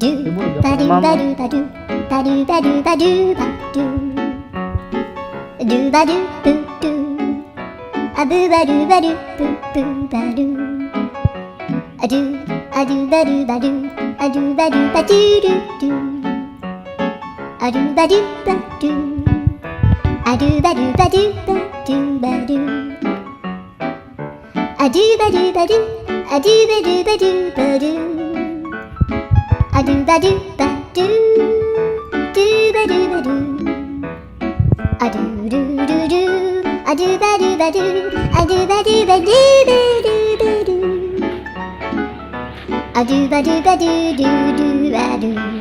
바두 바두 바두 바두 바두 바두 바두 바두 뚜뚜 아부 바두 바두 뚜뚜 바두 아두 아두 바두 바두 아두 바두 바두루뚜 아두 바두 바두 아두 바두 바두 바두 바두 아두 바두 바두 아두 바두 바두 바두 아두 바두 바두 두 바두 바두 아두루루루 아두 바두 바두 아두 바두 바두 바두 바두 아두 바두 바두 두두 바두